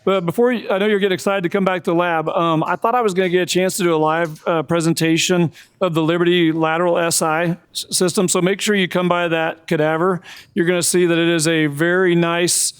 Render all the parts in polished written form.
But before I know you're getting excited to come back to the lab, I thought I was going to get a chance to do a live presentation of the Liberty lateral SI system. So make sure you come by that cadaver. You're going to see that it is a very nice,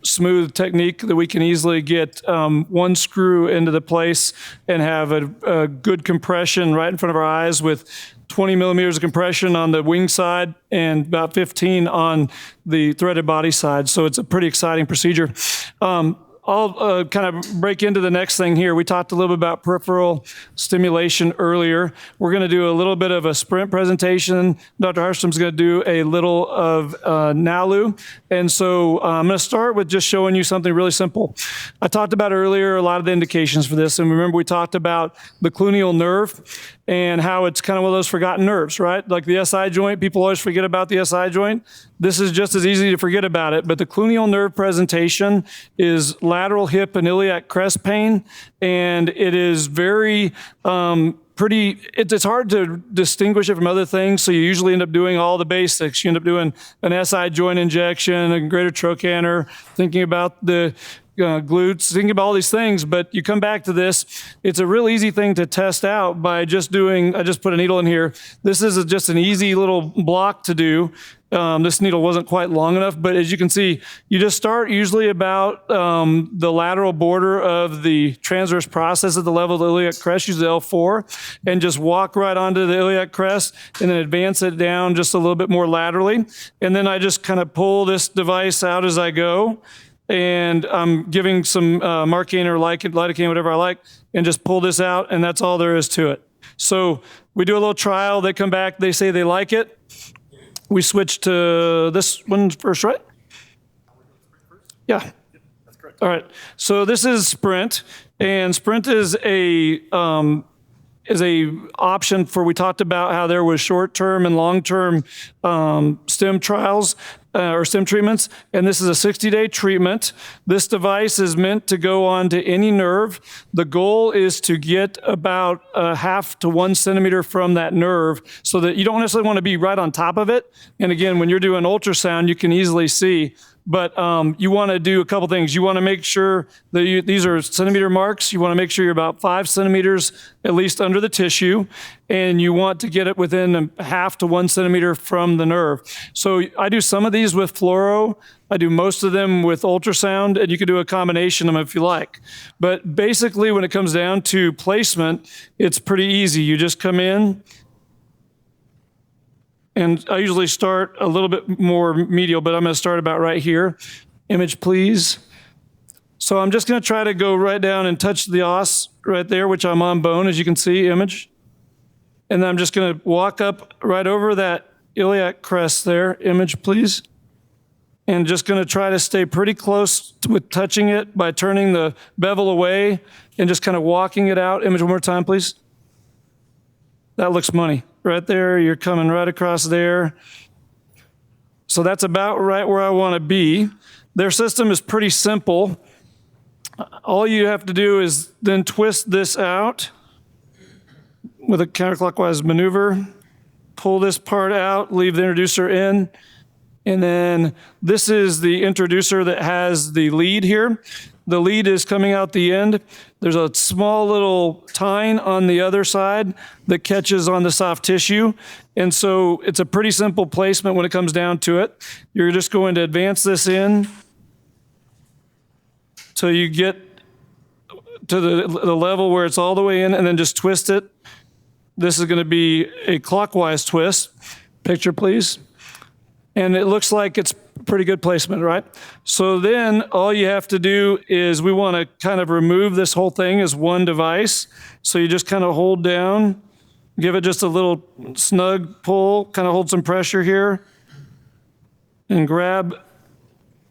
smooth technique that we can easily get one screw into the place and have a good compression right in front of our eyes with 20 millimeters of compression on the wing side and about 15 on the threaded body side. So it's a pretty exciting procedure. I'll kind of break into the next thing here. We talked a little bit about peripheral stimulation earlier. We're going to do a little bit of a sprint presentation. Dr. Harstrom's going to do a little of NALU. And so I'm going to start with just showing you something really simple. I talked about earlier a lot of the indications for this. And remember, we talked about the cluneal nerve and how it's kind of one of those forgotten nerves, right? Like the SI joint, people always forget about the SI joint. This is just as easy to forget about it, but the cluneal nerve presentation is lateral hip and iliac crest pain, and it is very it's hard to distinguish it from other things, so you usually end up doing all the basics. You end up doing an SI joint injection, a greater trochanter, thinking about the glutes, thinking about all these things, but you come back to this. It's a real easy thing to test out by just doing, I just put a needle in here. This is just an easy little block to do. This needle wasn't quite long enough, but as you can see, you just start usually about the lateral border of the transverse process at the level of the iliac crest, use the L4, and just walk right onto the iliac crest and then advance it down just a little bit more laterally. And then I just kind of pull this device out as I go. And I'm giving some Marcaine or lidocaine, whatever I like, and just pull this out, and that's all there is to it. So we do a little trial. They come back. They say they like it. We switch to this one first, right? Yeah. That's correct. All right. So this is Sprint, and Sprint is a option for, we talked about how there was short-term and long-term stim trials or stim treatments, and this is a 60-day treatment. This device is meant to go on to any nerve. The goal is to get about half to 1 centimeter from that nerve so that you don't necessarily want to be right on top of it. And again, when you're doing ultrasound, you can easily see. But you want to do a couple things. You want to make sure that these are centimeter marks. You want to make sure you're about 5 centimeters at least under the tissue, and you want to get it within half to 1 centimeter from the nerve. So I do some of these with fluoro. I do most of them with ultrasound, and you can do a combination of them if you like. But basically, when it comes down to placement, it's pretty easy. You just come in, and I usually start a little bit more medial, but I'm going to start about right here. Image, please. So I'm just going to try to go right down and touch the os right there, which I'm on bone, as you can see, image. And then I'm just going to walk up right over that iliac crest there. Image, please. And just going to try to stay pretty close with touching it by turning the bevel away and just kind of walking it out. Image one more time, please. That looks money. Right there, you're coming right across there. So that's about right where I want to be. Their system is pretty simple. All you have to do is then twist this out with a counterclockwise maneuver. Pull this part out, leave the introducer in. And then this is the introducer that has the lead here. The lead is coming out the end. There's a small little tine on the other side that catches on the soft tissue. And so it's a pretty simple placement when it comes down to it. You're just going to advance this in till you get to the level where it's all the way in, and then just twist it. This is going to be a clockwise twist. Picture, please. And it looks like it's pretty good placement, right? So then all you have to do is we want to kind of remove this whole thing as one device. So you just kind of hold down, give it just a little snug pull, kind of hold some pressure here, and grab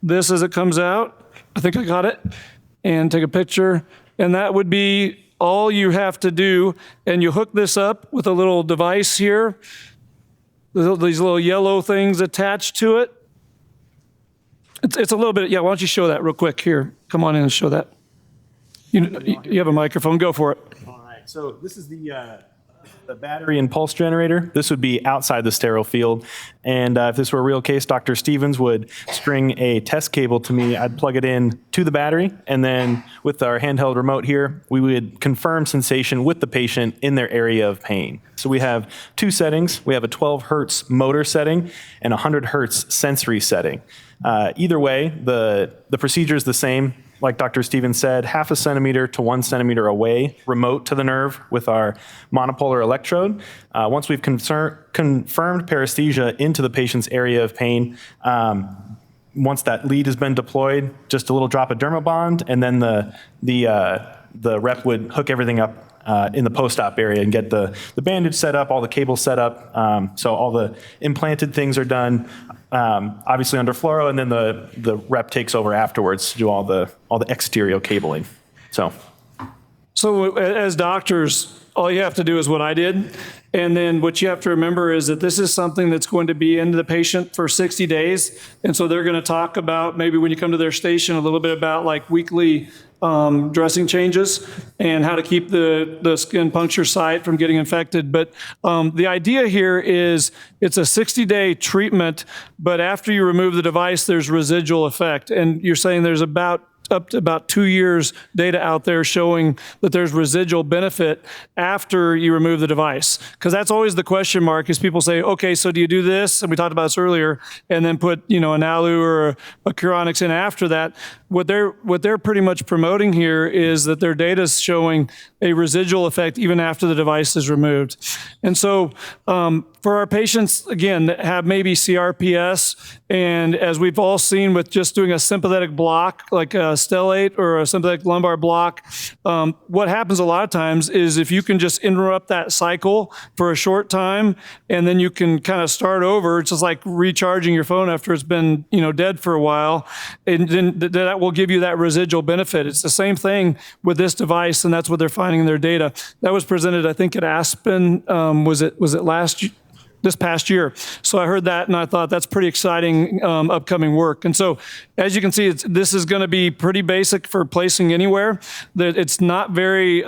this as it comes out. I think I got it. And take a picture. And that would be all you have to do. And you hook this up with a little device here. These little yellow things attached to it. It's a little bit, yeah, why don't you show that real quick here. Come on in and show that. You have a microphone, go for it. All right, so this is the The battery and pulse generator, this would be outside the sterile field. And if this were a real case, Dr. Stevens would string a test cable to me. I'd plug it in to the battery, and then with our handheld remote here, we would confirm sensation with the patient in their area of pain. So we have two settings. We have a 12 hertz motor setting and a 100 hertz sensory setting. Either way, the procedure is the same. Like Dr. Stevens said, 0.5 centimeter to 1 centimeter away, remote to the nerve with our monopolar electrode. Once we've confirmed paresthesia into the patient's area of pain, once that lead has been deployed, just a little drop of dermabond, and then the rep would hook everything up in the post-op area and get the bandage set up, all the cables set up, so all the implanted things are done. Obviously under fluoro, and then the rep takes over afterwards to do all the exterior cabling. So as doctors, all you have to do is what I did. And then what you have to remember is that this is something that's going to be in the patient for 60 days. And so they're going to talk about, maybe when you come to their station, a little bit about like weekly dressing changes and how to keep the skin puncture site from getting infected. But the idea here is it's a 60-day treatment, but after you remove the device, there's residual effect. And you're saying there's up to about 2 years data out there showing that there's residual benefit after you remove the device. Because that's always the question mark, is people say, okay, so do you do this? And we talked about this earlier, and then put, an alu or a Curonics in after that. What they're pretty much promoting here is that their data is showing a residual effect even after the device is removed. And so for our patients, again, that have maybe CRPS, and as we've all seen with just doing a sympathetic block, like a stellate or a sympathetic lumbar block, what happens a lot of times is if you can just interrupt that cycle for a short time, and then you can kind of start over, it's just like recharging your phone after it's been, dead for a while, and then that will give you that residual benefit. It's the same thing with this device, and that's what they're finding in their data. That was presented, I think, at Aspen, was it this past year. So I heard that and I thought that's pretty exciting upcoming work. And so as you can see, this is going to be pretty basic for placing anywhere. That it's not very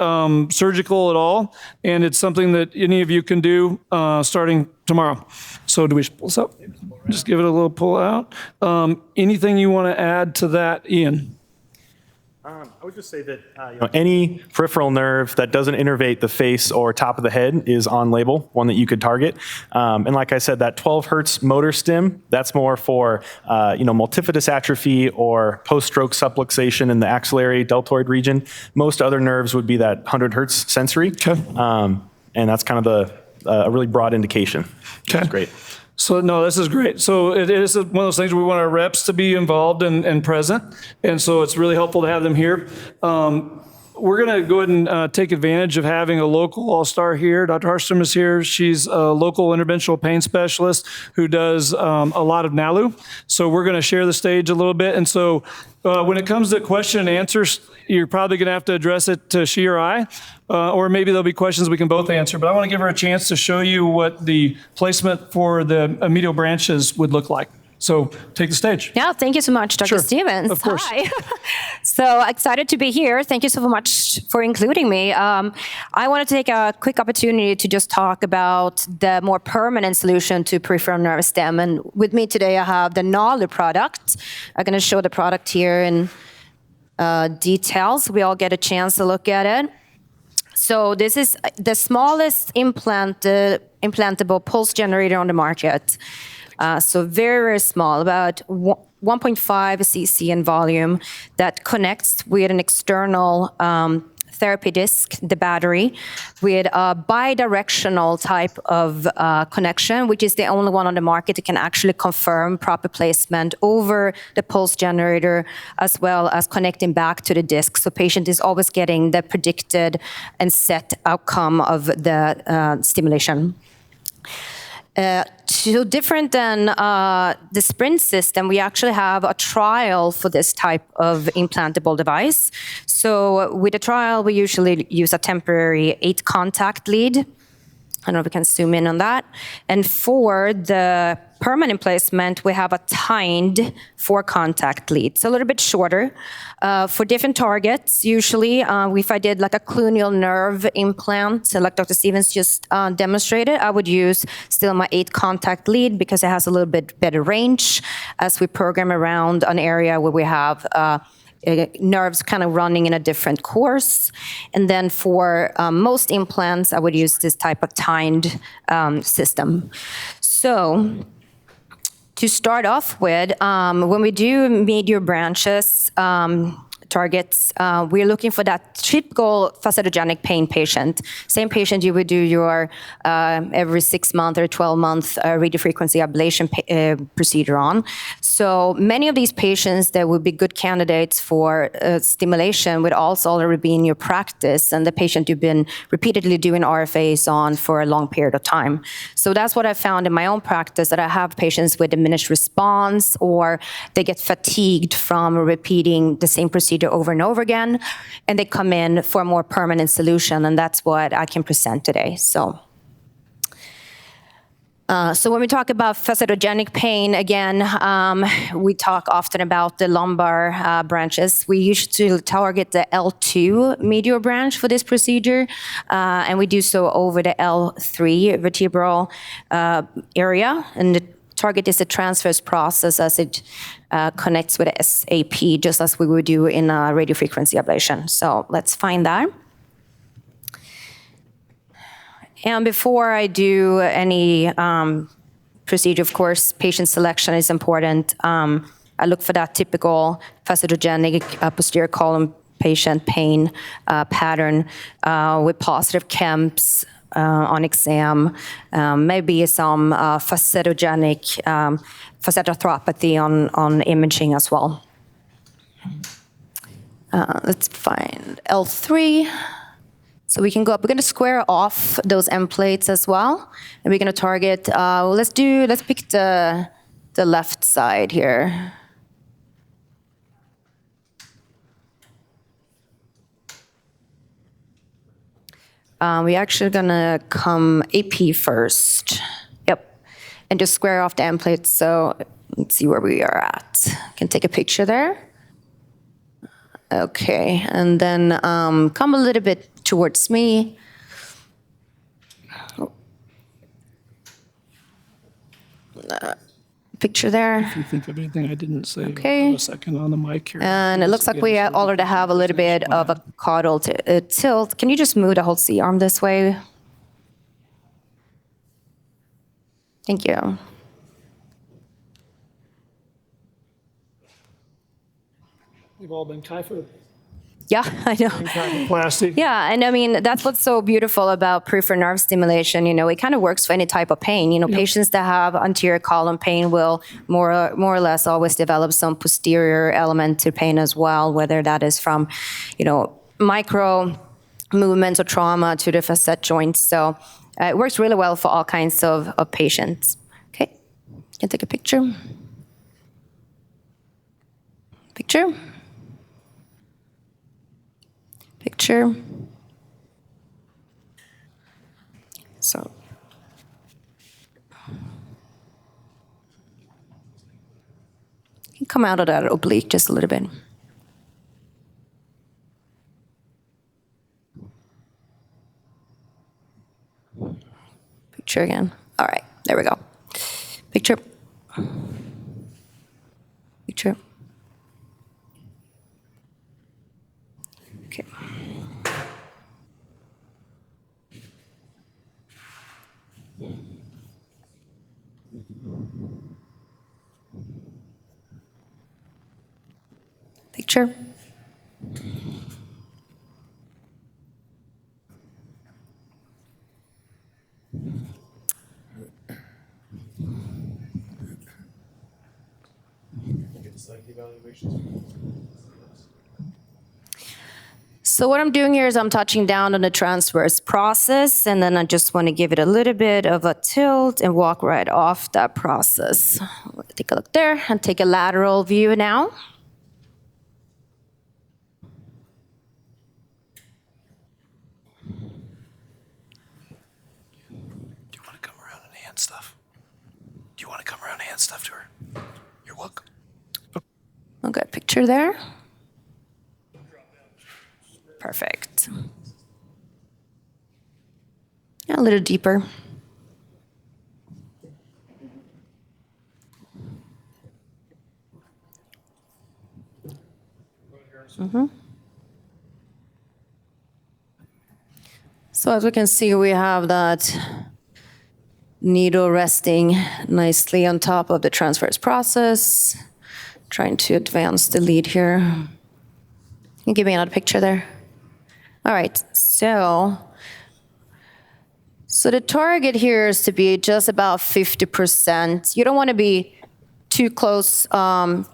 surgical at all, and it's something that any of you can do starting tomorrow. So do we pull this up? Just give it a little pull out. Anything you want to add to that, Ian? I would just say that any peripheral nerve that doesn't innervate the face or top of the head is on label, one that you could target. And like I said, that 12 hertz motor stim, that's more for multifidus atrophy or post-stroke subluxation in the axillary deltoid region. Most other nerves would be that 100 hertz sensory. Okay. And that's kind of a really broad indication. Okay. That's great. So no, this is great. So it is one of those things we want our reps to be involved and present. And so it's really helpful to have them here. We're going to go ahead and take advantage of having a local all-star here. Dr. Harstrom is here. She's a local interventional pain specialist who does a lot of NALU. So we're going to share the stage a little bit. And so when it comes to question and answers, you're probably going to have to address it to she or I, or maybe there'll be questions we can both answer. But I want to give her a chance to show you what the placement for the medial branches would look like. So take the stage. Yeah, thank you so much, Dr. Sure. Stevens. Of course. Hi. So excited to be here. Thank you so much for including me. I want to take a quick opportunity to just talk about the more permanent solution to peripheral nerve stem. And with me today, I have the NALU product. I'm going to show the product here in details. We all get a chance to look at it. So this is the smallest implantable pulse generator on the market. So very, very small, about 1.5 cc in volume, that connects with an external therapy disc, the battery, with a bidirectional type of connection, which is the only one on the market that can actually confirm proper placement over the pulse generator, as well as connecting back to the disc. So patient is always getting the predicted and set outcome of the stimulation. So different than the Sprint system, we actually have a trial for this type of implantable device. So with a trial, we usually use a temporary 8-contact lead. I don't know if we can zoom in on that. And for the permanent placement, we have a timed 4-contact lead. It's a little bit shorter. For different targets, usually, if I did like a cluneal nerve implant, so like Dr. Stevens just demonstrated, I would use still my 8-contact lead because it has a little bit better range as we program around an area where we have nerves kind of running in a different course. And then for most implants, I would use this type of timed system. So to start off with, when we do medial branches, targets, we're looking for that typical facetogenic pain patient. Same patient you would do your every 6-month or 12-month radiofrequency ablation procedure on. So many of these patients that would be good candidates for stimulation would also already be in your practice, and the patient you've been repeatedly doing RFAs on for a long period of time. So that's what I found in my own practice, that I have patients with diminished response, or they get fatigued from repeating the same procedure over and over again, and they come in for a more permanent solution, and that's what I can present today. So when we talk about facetogenic pain, again, we talk often about the lumbar branches. We usually target the L2 medial branch for this procedure, and we do so over the L3 vertebral area, and the target is the transverse process as it connects with the SAP, just as we would do in a radiofrequency ablation. So let's find that. And before I do any procedure, of course, patient selection is important. I look for that typical facetogenic posterior column patient pain pattern with positive KEMPs on exam, maybe some facetogenic facetoarthropathy on imaging as well. Let's find L3. So we can go up. We're going to square off those end plates as well, and we're going to target. Let's pick the left side here. We're actually going to come AP first. Yep, and just square off the end plates. So let's see where we are at. Can take a picture there. Okay, and then come a little bit towards me. Picture there. If you think of anything I didn't say, Okay. I'll put a second on the mic here. And it looks like we already have a little bit of a caudal tilt. Can you just move the whole C-arm this way? Thank you. We've all been kyphoed. Yeah, I know. Plastic. Yeah, and I mean, that's what's so beautiful about peripheral nerve stimulation. You know, it kind of works for any type of pain. You know, patients that have anterior column pain will more or less always develop some posterior element to pain as well, whether that is from, you know, micro movements or trauma to the facet joints. So it works really well for all kinds of patients. Okay, can take a picture. Picture. Picture. So you can come out of that oblique just a little bit. Picture again. All right, there we go. Picture. Picture. Okay. Picture. So what I'm doing here is I'm touching down on the transverse process, and then I just want to give it a little bit of a tilt and walk right off that process. Take a look there and take a lateral view now. that stuff to her. You're welcome. I'll get a picture there. Perfect. A little deeper. So as we can see, we have that needle resting nicely on top of the transverse process. Trying to advance the lead here. Can you give me another picture there? All right, so the target here is to be just about 50%. You don't want to be too close to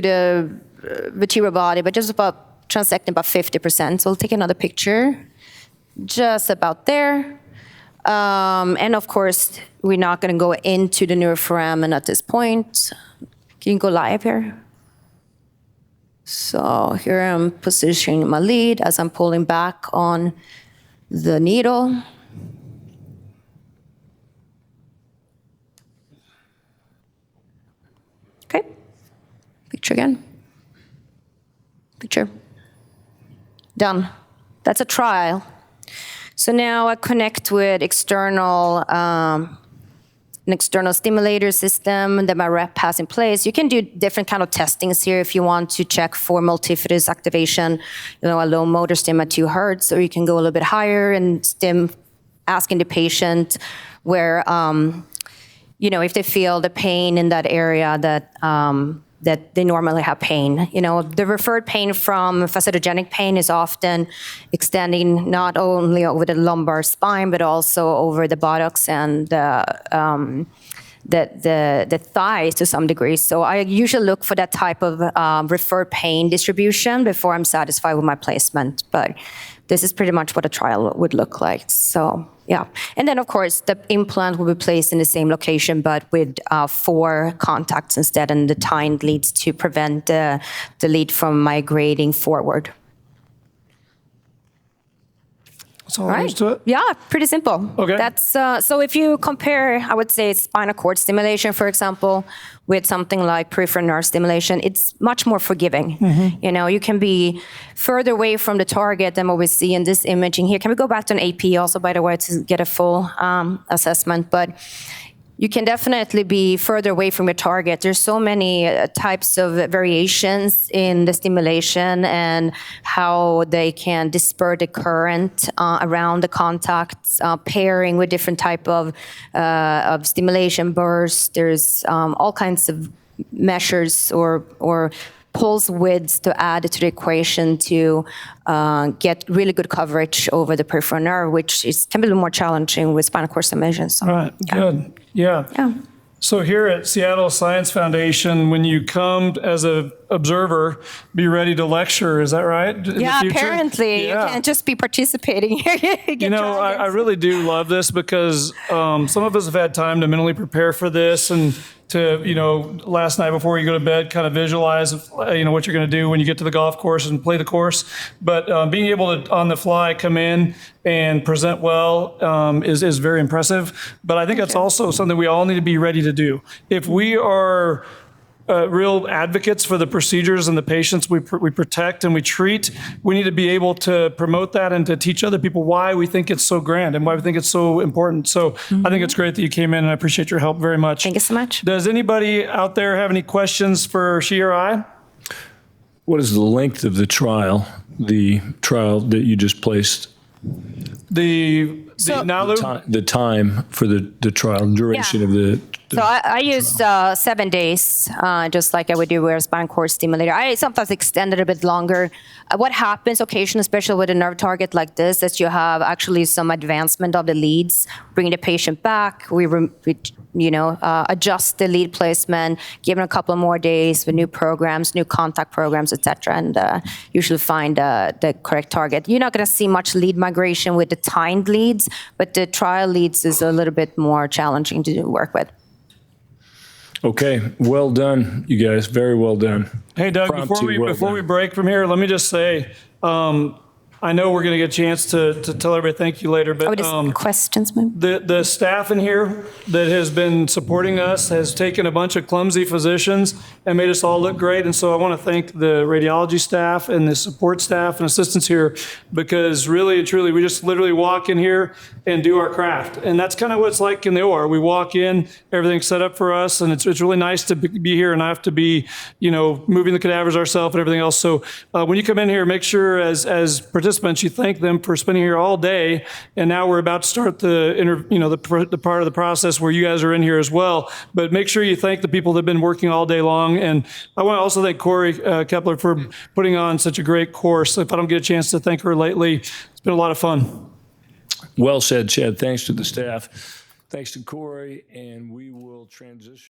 the vertebral body, but just about transecting about 50%. So we'll take another picture, just about there. And of course, we're not going to go into the neuroforamen at this point. Can you go live here? So here I'm positioning my lead as I'm pulling back on the needle. Okay, picture again. Picture. Done. That's a trial. So now I connect with an external stimulator system that my rep has in place. You can do different kind of testings here if you want to check for multifidus activation, a low motor stim at 2 hertz, or you can go a little bit higher and stim, asking the patient where, if they feel the pain in that area that they normally have pain. The referred pain from facetogenic pain is often extending not only over the lumbar spine, but also over the buttocks and the thighs to some degree. So I usually look for that type of referred pain distribution before I'm satisfied with my placement. But this is pretty much what a trial would look like. So yeah. And then, of course, the implant will be placed in the same location, but with 4 contacts instead, and the tined leads to prevent the lead from migrating forward. That's all there is to it? Yeah, pretty simple. Okay. That's so if you compare, I would say, spinal cord stimulation, for example, with something like peripheral nerve stimulation, it's much more forgiving. You can be further away from the target than what we see in this imaging here. Can we go back to an AP also, by the way, to get a full assessment? But you can definitely be further away from your target. There's so many types of variations in the stimulation and how they can disperse the current around the contacts, pairing with different type of stimulation bursts. There's all kinds of measures or pulse widths to add to the equation to get really good coverage over the peripheral nerve, which can be a little more challenging with spinal cord stimulation. So, All right, good. Yeah. So here at Seattle Science Foundation, when you come as an observer, be ready to lecture. Is that right? In the future? Apparently. Yeah. You can't just be participating here. I really do love this because some of us have had time to mentally prepare for this and to, last night before you go to bed, kind of visualize, what you're going to do when you get to the golf course and play the course. But being able to, on the fly, come in and present well is very impressive. But I think that's also something we all need to be ready to do. If we are real advocates for the procedures and the patients we protect and we treat, we need to be able to promote that and to teach other people why we think it's so grand and why we think it's so important. So I think it's great that you came in, and I appreciate your help very much. Thank you so much. Does anybody out there have any questions for she or I? What is the length of the trial that you just placed? The time for the trial, duration of the So I used 7 days, just like I would do with a spinal cord stimulator. I sometimes extend it a bit longer. What happens occasionally, especially with a nerve target like this, is you have actually some advancement of the leads, bring the patient back. We adjust the lead placement, give them a couple more days with new programs, new contact programs, etc., and usually find the correct target. You're not going to see much lead migration with the tined leads, but the trial leads is a little bit more challenging to work with. Okay, well done, you guys. Very well done. Hey, Doug, before we break from here, let me just say, I know we're going to get a chance to tell everybody thank you later, but Questions, maybe? the staff in here that has been supporting us has taken a bunch of clumsy physicians and made us all look great. And so I want to thank the radiology staff and the support staff and assistants here, because really and truly, we just literally walk in here and do our craft. And that's kind of what it's like in the OR. We walk in, everything's set up for us, and it's really nice to be here and not have to be, moving the cadavers ourselves and everything else. So when you come in here, make sure as participants, you thank them for spending here all day. And now we're about to start the part of the process where you guys are in here as well. But make sure you thank the people that have been working all day long. And I want to also thank Corey Kepler for putting on such a great course. If I don't get a chance to thank her lately, it's been a lot of fun. Well said, Chad. Thanks to the staff. Thanks to Corey, and we will transition.